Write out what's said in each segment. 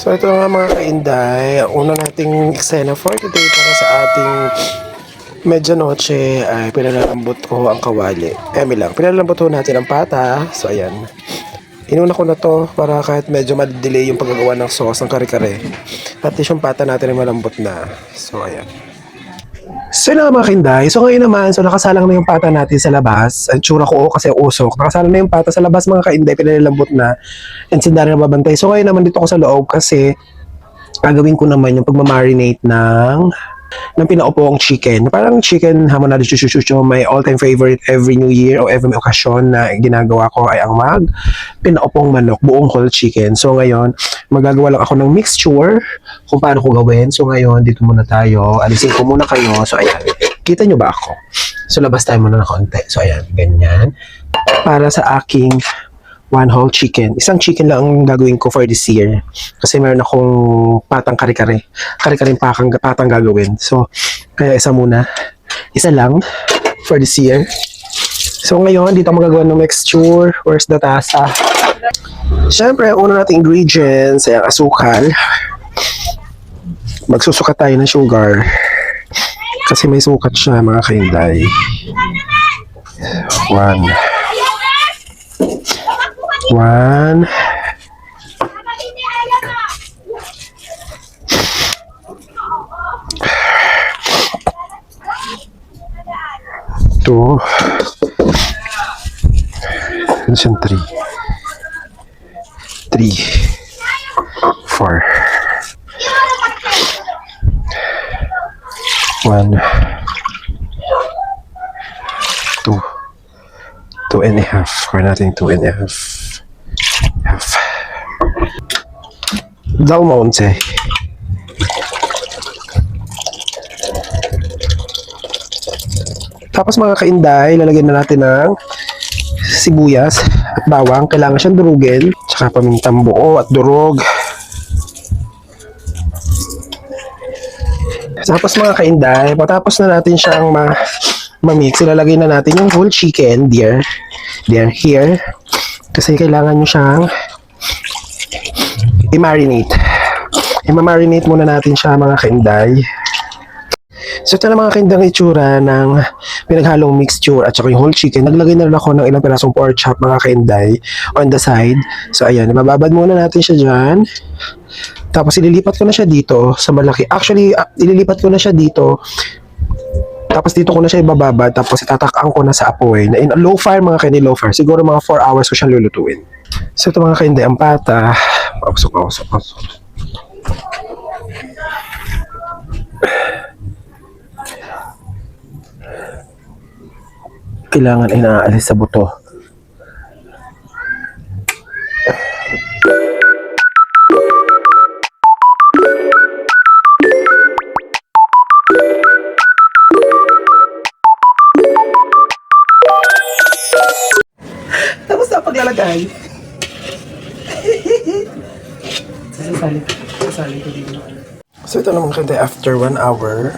So ito nga mga kainday, una nating eksena for today para sa ating medianoche ay pinalalambot ko ang kawali. Pinalalambot ko natin ang pata. So ayan. Inuna ko na to para kahit medyo ma-delay yung paggagawa ng sauce ng kare-kare. At least yung pata natin ay malambot na. So ayan. So yun nga mga kinday. So ngayon naman, nakasalang na yung pata natin sa labas. Ang tsura ko kasi usok. Nakasalang na yung pata sa labas mga kainday. Pinalalambot na. And sindari na babantay. So ngayon naman dito ko sa loob kasi gagawin ko naman yung pagmamarinate ng pinaupong chicken. Parang chicken hamonado chuchuchucho. My all-time favorite every New Year o every occasion na ginagawa ko ay ang pinaupong manok, buong whole chicken. So ngayon, magagawa lang ako ng mixture kung paano ko gawin. So ngayon, dito muna tayo. Alisin ko muna kayo. So ayan, kita nyo ba ako? So labas tayo muna ng konti. So ayan, ganyan. Para sa aking one whole chicken. Isang chicken lang ang gagawin ko for this year. Kasi meron akong patang kare-kare. Kare-kare patang gagawin. So, kaya isa muna. Isa lang for this year. So, ngayon, dito ako magagawa ng mixture. Where's the tasa? Siyempre, una nating ingredients ay ang asukal. Magsusukat tayo ng sugar. Kasi may sukat siya, mga kainday. 1, 2, and 3, 4, 1, 2, 2.5. Or natin 2.5. Del Monte. Tapos mga kainday, lalagyan na natin ng sibuyas at bawang. Kailangan siyang durugin. Tsaka pamintang buo at durog. Tapos mga kainday, patapos na natin siyang ma-mix, ilalagay na natin yung whole chicken, dear here. Kasi kailangan nyo siyang i-marinate. I-marinate muna natin siya mga kainday. So ito na mga kaindang itsura ng pinaghalong mixture at saka yung whole chicken. Naglagay na rin ako ng ilang pirasong pork chop mga kainday on the side. So ayan, mababad muna natin siya dyan. Tapos ililipat ko na siya dito sa malaki. Actually, ililipat ko na siya dito. Tapos dito ko na siya ibababad. Tapos itatakang ko na sa apoy. Na in low fire mga kainday, low fire. Siguro mga 4 hours ko siyang lulutuin. So ito mga kainday, ang pata. Pasok. Kailangan ay naaalis sa buto. Tapos na paglalagay. Sasali ko dito. So ito naman kaya after 1 hour.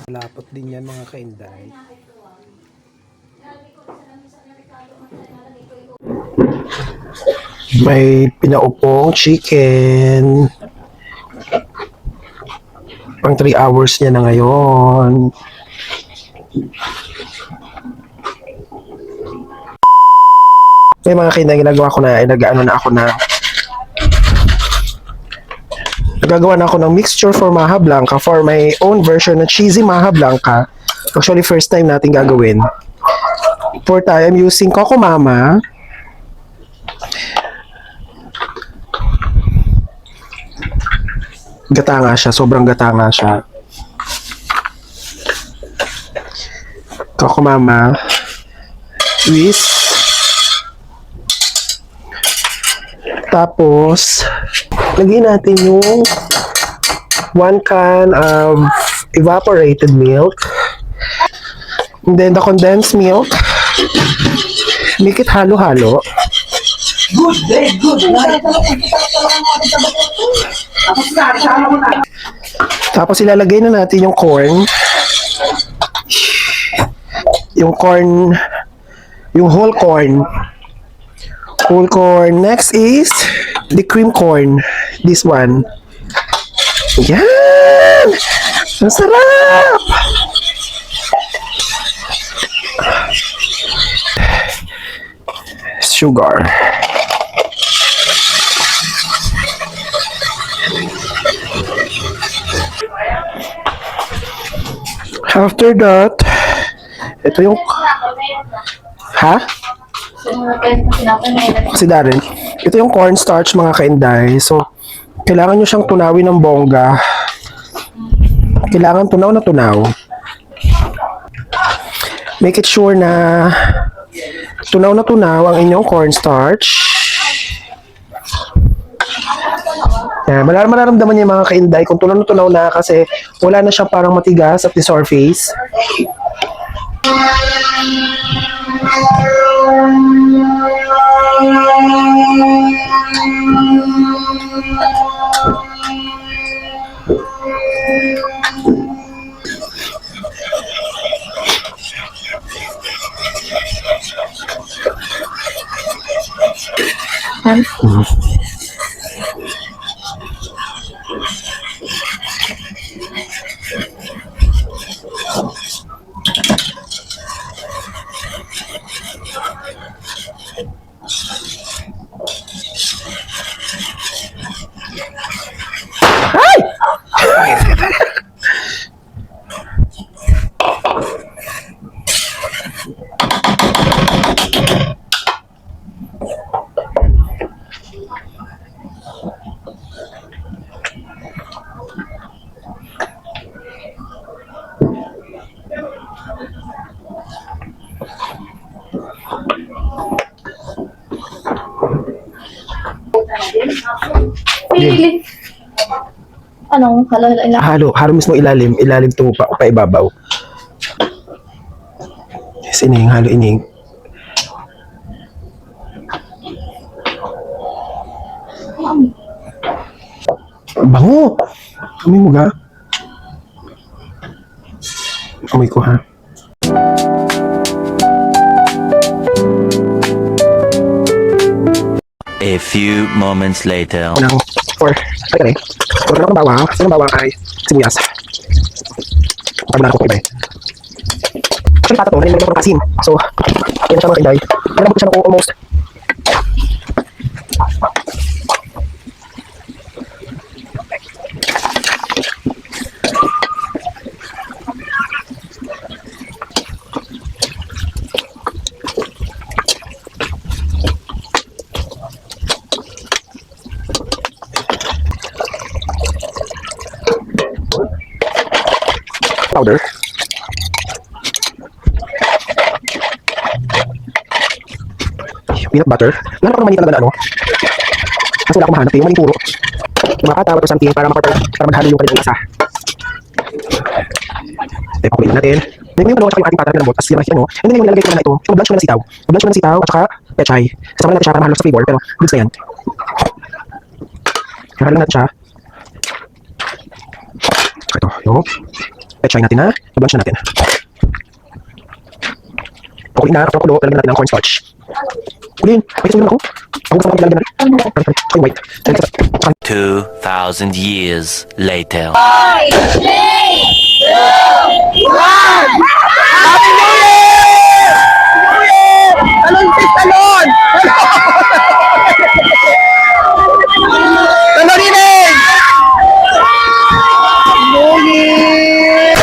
Lapot din yan mga kainday. May pinaupong chicken. Pang 3 hours niya na ngayon. May mga kainday, ginagawa ko na, nagagawa na ako ng mixture for Maha Blanca for my own version ng cheesy Maha Blanca. Actually, first time natin gagawin. For tayo, I'm using Coco Mama. Gata nga siya, sobrang gata nga siya. Coco Mama. Tapos, lagyan natin yung 1 can of evaporated milk. And then the condensed milk. Make it halo-halo. Tapos ilalagay na natin yung corn. Yung whole corn. Whole corn. Next is the cream corn. This one. Yan! Ang sarap! Sugar. After that, ito yung... Ha? Kasi Darren, ito yung cornstarch mga kainday. So, kailangan nyo siyang tunawin ng bongga. Kailangan tunaw na tunaw. Make it sure na tunaw na tunaw ang inyong cornstarch. Yan, mararamdaman niya yung mga kainday kung tunaw na tunaw na kasi wala na siyang parang matigas at the surface. Pili. Anong halo? Halo mismo ilalim to pa ibabaw. Yes, ining halo ining. Bango! Amoy mo ga? Amoy ko ha. A few moments later. Or, ay ng bawang. Sa bawang ay sibuyas. Pag na ko ibay. Actually, pata to. Nalilagay ko ng asin. So, yan siya mga kinday. Nalabot siya ng almost. Powder. Peanut butter. Lalo ko manita talaga na ano. Kasi wala akong mahanap yung maling puro. Yung mga katawad or something para maghalo yung kanilang lasa. Tayo pakulitin natin. Ngayon yung ating pata na lambot. Tapos yung ano. And then yung lalagay ko na ito. Yung blanch ko na ng sitaw. Blanch ko na ng sitaw at saka pechay. Kasama natin siya para mahalo sa flavor. Pero goods na yan. Halo natin siya. Ito yung pechay natin na. Blanch na natin. Pakulitin na. Kapag kulo, lalagyan natin ng cornstarch. Kulin. Ay, ito ako. Ako gusto mo lalagyan natin. Ay, white. 2,000 years later. 5, 3, 2, 1. Happy New Year! New Year! Talon, sis, talon! Taloninig! New Year!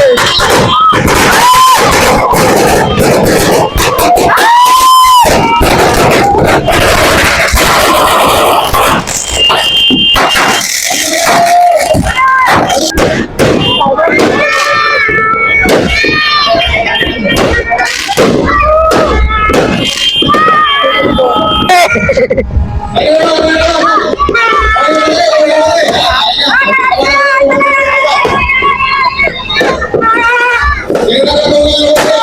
Ayun na